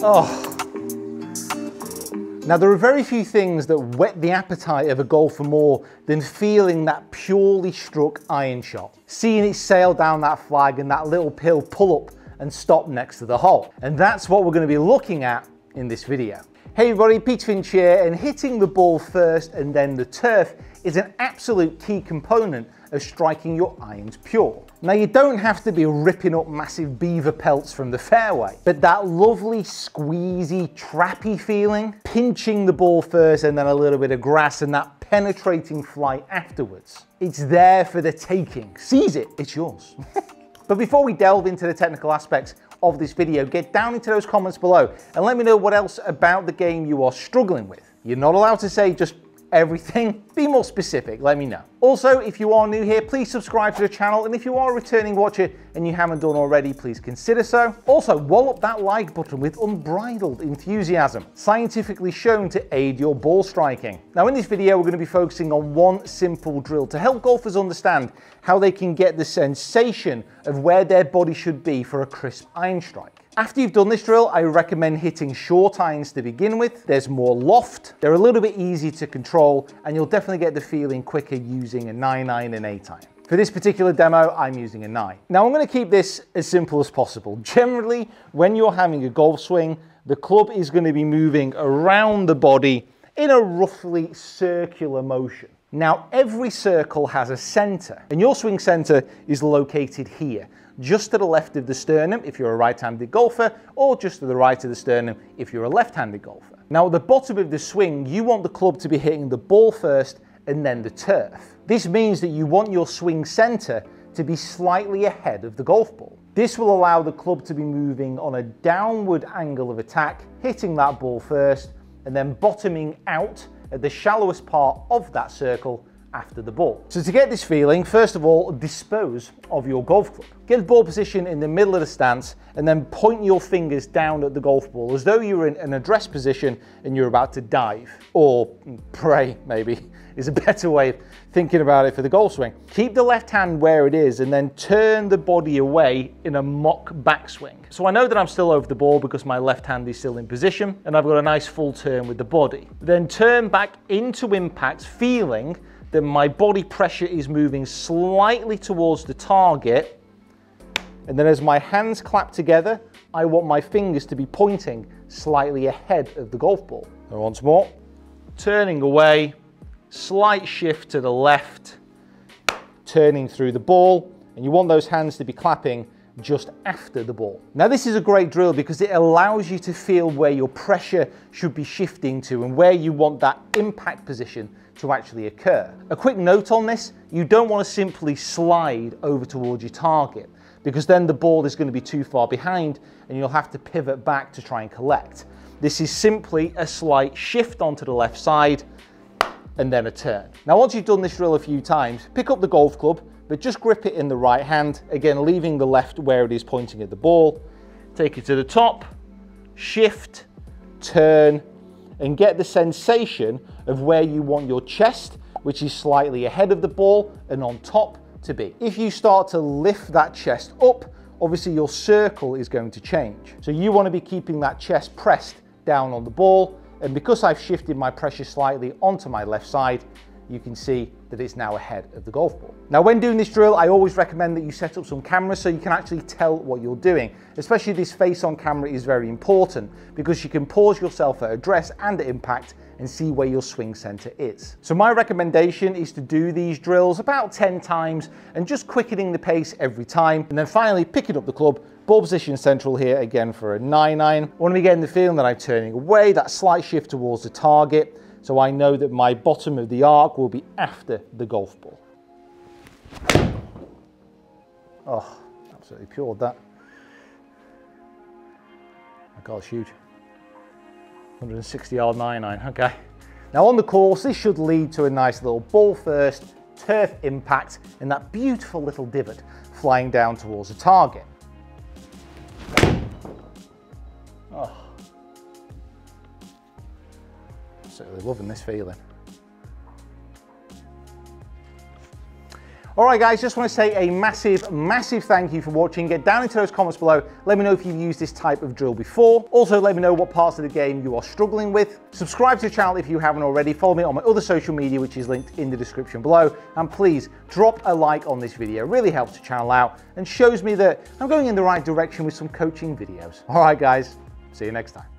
Oh. Now, there are very few things that whet the appetite of a golfer more than feeling that purely struck iron shot. Seeing it sail down that flag and that little pill pull up and stop next to the hole. And that's what we're going to be looking at in this video. Hey everybody, Peter Finch here, and hitting the ball first and then the turf is an absolute key component of striking your irons pure. Now, you don't have to be ripping up massive beaver pelts from the fairway, but that lovely squeezy, trappy feeling, pinching the ball first and then a little bit of grass and that penetrating flight afterwards. It's there for the taking. Seize it, it's yours. But before we delve into the technical aspects of this video, get down into those comments below and let me know what else about the game you are struggling with. You're not allowed to say just everything. Be more specific, let me know. Also, if you are new here, please subscribe to the channel, and if you are a returning watcher and you haven't done already, please consider so. Also, wallop that like button with unbridled enthusiasm, scientifically shown to aid your ball striking. Now, in this video, we're going to be focusing on one simple drill to help golfers understand how they can get the sensation of where their body should be for a crisp iron strike. After you've done this drill, I recommend hitting short irons to begin with. There's more loft, they're a little bit easier to control, and you'll definitely get the feeling quicker using a 9-iron and 8-iron. For this particular demo, I'm using a 9. Now, I'm going to keep this as simple as possible. Generally, when you're having a golf swing, the club is going to be moving around the body in a roughly circular motion. Now, every circle has a center, and your swing center is located here, just to the left of the sternum if you're a right-handed golfer, or just to the right of the sternum if you're a left-handed golfer. Now, at the bottom of the swing, you want the club to be hitting the ball first and then the turf. This means that you want your swing center to be slightly ahead of the golf ball. This will allow the club to be moving on a downward angle of attack, hitting that ball first, and then bottoming out at the shallowest part of that circle after the ball. So to get this feeling, first of all, dispose of your golf club. Get the ball position in the middle of the stance and then point your fingers down at the golf ball as though you're in an address position and you're about to dive, or pray maybe is a better way of thinking about it for the golf swing. Keep the left hand where it is and then turn the body away in a mock backswing. So I know that I'm still over the ball because my left hand is still in position and I've got a nice full turn with the body. Then turn back into impact, feeling that my body pressure is moving slightly towards the target. And then as my hands clap together, I want my fingers to be pointing slightly ahead of the golf ball. And once more, turning away, slight shift to the left, turning through the ball, and you want those hands to be clapping just after the ball. Now, this is a great drill because it allows you to feel where your pressure should be shifting to and where you want that impact position to actually occur. A quick note on this, you don't want to simply slide over towards your target because then the ball is going to be too far behind and you'll have to pivot back to try and collect. This is simply a slight shift onto the left side and then a turn. Now, once you've done this drill a few times, pick up the golf club, but just grip it in the right hand, again, leaving the left where it is pointing at the ball. Take it to the top, shift, turn, and get the sensation of where you want your chest, which is slightly ahead of the ball and on top, to be. If you start to lift that chest up, obviously your circle is going to change. So you want to be keeping that chest pressed down on the ball, and because I've shifted my pressure slightly onto my left side, you can see that it's now ahead of the golf ball. Now, when doing this drill, I always recommend that you set up some cameras so you can actually tell what you're doing. Especially this face on camera is very important because you can pause yourself at address and at impact and see where your swing center is. So my recommendation is to do these drills about 10 times and just quickening the pace every time. And then finally picking up the club, ball position central here again for a 9-iron. I want to be getting the feeling that I'm turning away, that slight shift towards the target. So I know that my bottom of the arc will be after the golf ball. Oh, absolutely pured that. My God, it's huge. 160 yard 9-iron, okay. Now on the course, this should lead to a nice little ball first, turf impact, and that beautiful little divot flying down towards the target. Oh. Absolutely loving this feeling. All right, guys, just want to say a massive thank you for watching. Get down into those comments below. Let me know if you've used this type of drill before. Also, let me know what parts of the game you are struggling with. Subscribe to the channel if you haven't already. Follow me on my other social media, which is linked in the description below. And please drop a like on this video. It really helps the channel out and shows me that I'm going in the right direction with some coaching videos. All right, guys, see you next time.